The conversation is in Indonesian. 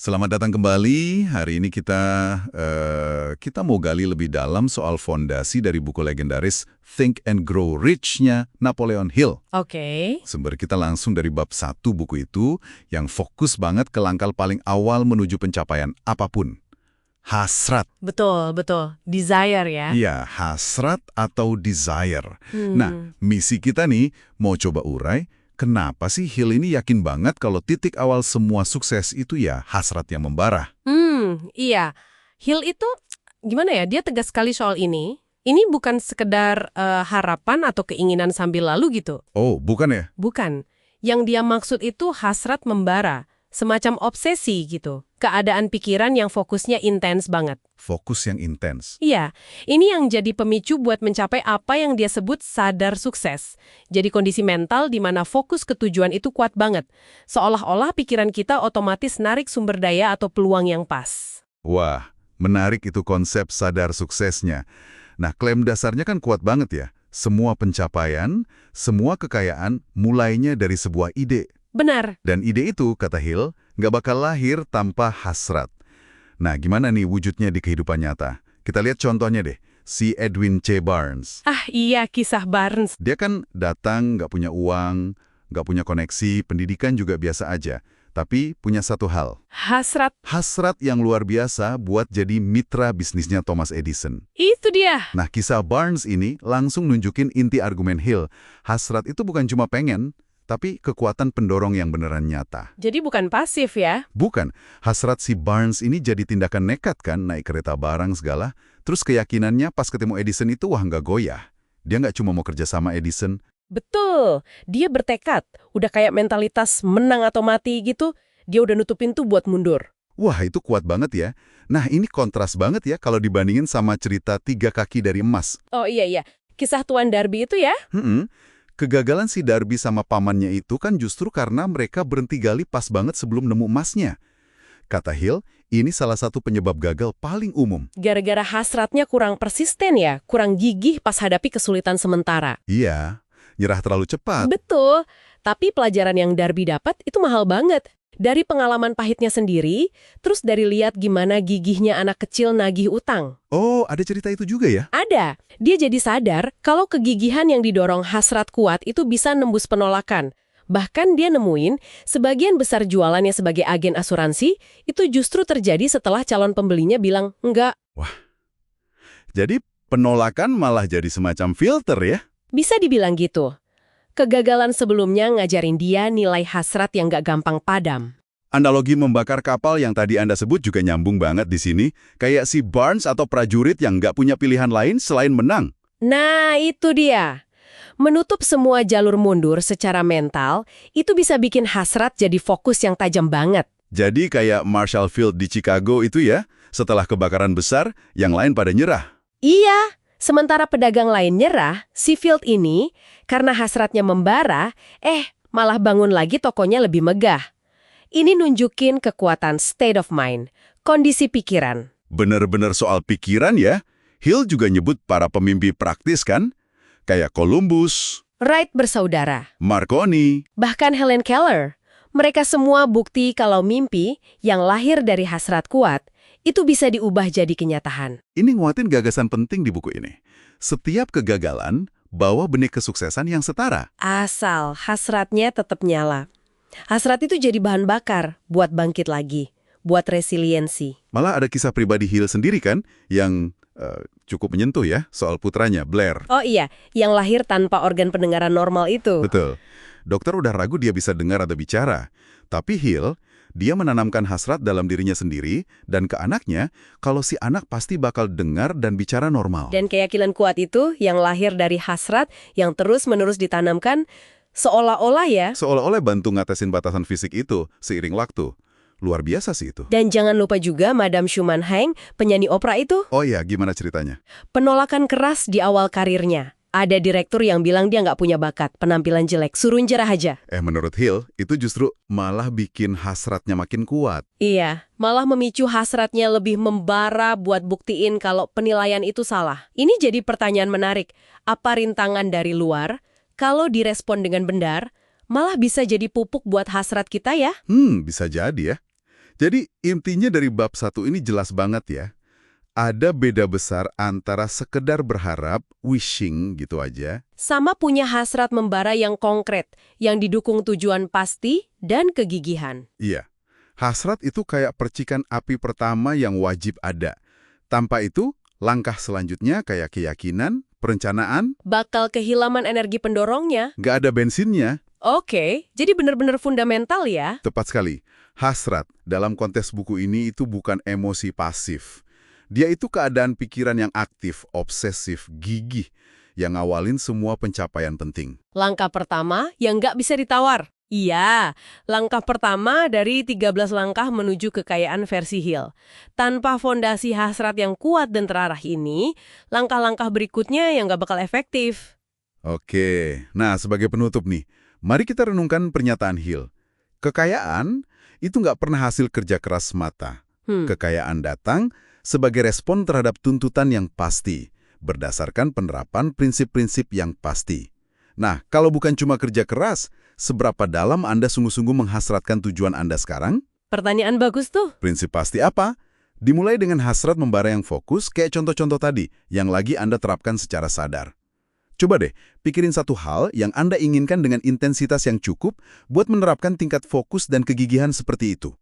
Selamat datang kembali. Hari ini kita mau gali lebih dalam soal fondasi dari buku legendaris Think and Grow Rich-nya Napoleon Hill. Oke. Sumber kita langsung dari bab 1 buku itu yang fokus banget ke langkah paling awal menuju pencapaian apapun. Hasrat. Betul. Desire ya. Iya, hasrat atau desire. Nah, misi kita nih mau coba urai. Kenapa sih Hill ini yakin banget kalau titik awal semua sukses itu ya hasrat yang membara? Iya. Hill itu, gimana ya, dia tegas sekali soal ini. Ini bukan sekedar harapan atau keinginan sambil lalu gitu. Oh, bukan ya? Bukan. Yang dia maksud itu hasrat membara. Semacam obsesi gitu. Keadaan pikiran yang fokusnya intens banget. Fokus yang intens. Iya, ini yang jadi pemicu buat mencapai apa yang dia sebut sadar sukses. Jadi kondisi mental di mana fokus ke tujuan itu kuat banget. Seolah-olah pikiran kita otomatis narik sumber daya atau peluang yang pas. Wah, menarik itu konsep sadar suksesnya. Nah, klaim dasarnya kan kuat banget ya. Semua pencapaian, semua kekayaan mulainya dari sebuah ide. Benar. Dan ide itu, kata Hill, nggak bakal lahir tanpa hasrat. Nah, gimana nih wujudnya di kehidupan nyata? Kita lihat contohnya deh, si Edwin C. Barnes. Iya, kisah Barnes. Dia kan datang nggak punya uang, nggak punya koneksi, pendidikan juga biasa aja. Tapi punya satu hal. Hasrat. Hasrat yang luar biasa buat jadi mitra bisnisnya Thomas Edison. Itu dia. Nah, kisah Barnes ini langsung nunjukin inti argumen Hill. Hasrat itu bukan cuma pengen, tapi kekuatan pendorong yang beneran nyata. Jadi bukan pasif ya? Bukan. Hasrat si Barnes ini jadi tindakan nekat kan, naik kereta barang segala. Terus keyakinannya pas ketemu Edison itu wah nggak goyah. Dia nggak cuma mau kerja sama Edison. Betul. Dia bertekad. Udah kayak mentalitas menang atau mati gitu. Dia udah nutup pintu buat mundur. Wah, itu kuat banget ya. Nah, ini kontras banget ya kalau dibandingin sama cerita 3 kaki dari emas. Oh iya. Kisah Tuan Darby itu ya? Kegagalan si Darby sama pamannya itu kan justru karena mereka berhenti gali pas banget sebelum nemu emasnya. Kata Hill, ini salah satu penyebab gagal paling umum. Gara-gara hasratnya kurang persisten ya? Kurang gigih pas hadapi kesulitan sementara. Iya, nyerah terlalu cepat. Betul. Tapi pelajaran yang Darby dapat itu mahal banget. Dari pengalaman pahitnya sendiri, terus dari lihat gimana gigihnya anak kecil nagih utang. Oh, ada cerita itu juga ya? Ada. Dia jadi sadar kalau kegigihan yang didorong hasrat kuat itu bisa nembus penolakan. Bahkan dia nemuin sebagian besar jualannya sebagai agen asuransi itu justru terjadi setelah calon pembelinya bilang enggak. Jadi penolakan malah jadi semacam filter ya? Bisa dibilang gitu. Kegagalan sebelumnya ngajarin dia nilai hasrat yang gak gampang padam. Analogi membakar kapal yang tadi Anda sebut juga nyambung banget di sini. Kayak si Barnes atau prajurit yang nggak punya pilihan lain selain menang. Nah, itu dia. Menutup semua jalur mundur secara mental, itu bisa bikin hasrat jadi fokus yang tajam banget. Jadi kayak Marshall Field di Chicago itu ya, setelah kebakaran besar, yang lain pada nyerah. Iya. Sementara pedagang lain nyerah, si Field ini, karena hasratnya membara, malah bangun lagi tokonya lebih megah. Ini nunjukin kekuatan state of mind, kondisi pikiran. Bener-bener soal pikiran ya. Hill juga nyebut para pemimpi praktis kan? Kayak Columbus, Wright bersaudara, Marconi. bahkan Helen Keller. Mereka semua bukti kalau mimpi yang lahir dari hasrat kuat, itu bisa diubah jadi kenyataan. Ini nguatin gagasan penting di buku ini. Setiap kegagalan bawa benih kesuksesan yang setara. Asal hasratnya tetap nyala. Hasrat itu jadi bahan bakar buat bangkit lagi, buat resiliensi. Malah ada kisah pribadi Hill sendiri kan, yang cukup menyentuh ya, soal putranya, Blair. Oh iya, yang lahir tanpa organ pendengaran normal itu. Betul. Dokter udah ragu dia bisa dengar atau bicara. Tapi Hill, dia menanamkan hasrat dalam dirinya sendiri dan ke anaknya kalau si anak pasti bakal dengar dan bicara normal. Dan keyakinan kuat itu yang lahir dari hasrat yang terus-menerus ditanamkan seolah-olah ya. Seolah-olah bantu ngatasin batasan fisik itu seiring waktu. Luar biasa sih itu. Dan jangan lupa juga Madame Schumann Heim, penyanyi opera itu. Oh iya, gimana ceritanya? Penolakan keras di awal karirnya. Ada direktur yang bilang dia nggak punya bakat, penampilan jelek, suruh nyerah aja. Menurut Hill, itu justru malah bikin hasratnya makin kuat. Iya, malah memicu hasratnya lebih membara buat buktiin kalau penilaian itu salah. Ini jadi pertanyaan menarik. Apa rintangan dari luar, kalau direspon dengan benar, malah bisa jadi pupuk buat hasrat kita ya? Bisa jadi ya. Jadi intinya dari bab 1 ini jelas banget ya. Ada beda besar antara sekedar berharap, wishing gitu aja. Sama punya hasrat membara yang konkret, yang didukung tujuan pasti dan kegigihan. Iya, hasrat itu kayak percikan api pertama yang wajib ada. Tanpa itu, langkah selanjutnya kayak keyakinan, perencanaan, Bakal kehilangan energi pendorongnya. nggak ada bensinnya. Oke, jadi benar-benar fundamental ya. Tepat sekali. Hasrat dalam konteks buku ini itu bukan emosi pasif. Dia itu keadaan pikiran yang aktif, obsesif, gigih, yang ngawalin semua pencapaian penting. Langkah pertama yang nggak bisa ditawar. Iya, langkah pertama dari 13 langkah menuju kekayaan versi Hill. Tanpa fondasi hasrat yang kuat dan terarah ini, langkah-langkah berikutnya yang nggak bakal efektif. Oke, nah sebagai penutup nih, mari kita renungkan pernyataan Hill. Kekayaan itu nggak pernah hasil kerja keras semata. Kekayaan datang sebagai respon terhadap tuntutan yang pasti, berdasarkan penerapan prinsip-prinsip yang pasti. Nah, kalau bukan cuma kerja keras, seberapa dalam Anda sungguh-sungguh menghasratkan tujuan Anda sekarang? Pertanyaan bagus tuh. Prinsip pasti apa? Dimulai dengan hasrat membara yang fokus, kayak contoh-contoh tadi, yang lagi Anda terapkan secara sadar. Coba deh, pikirin satu hal yang Anda inginkan dengan intensitas yang cukup buat menerapkan tingkat fokus dan kegigihan seperti itu.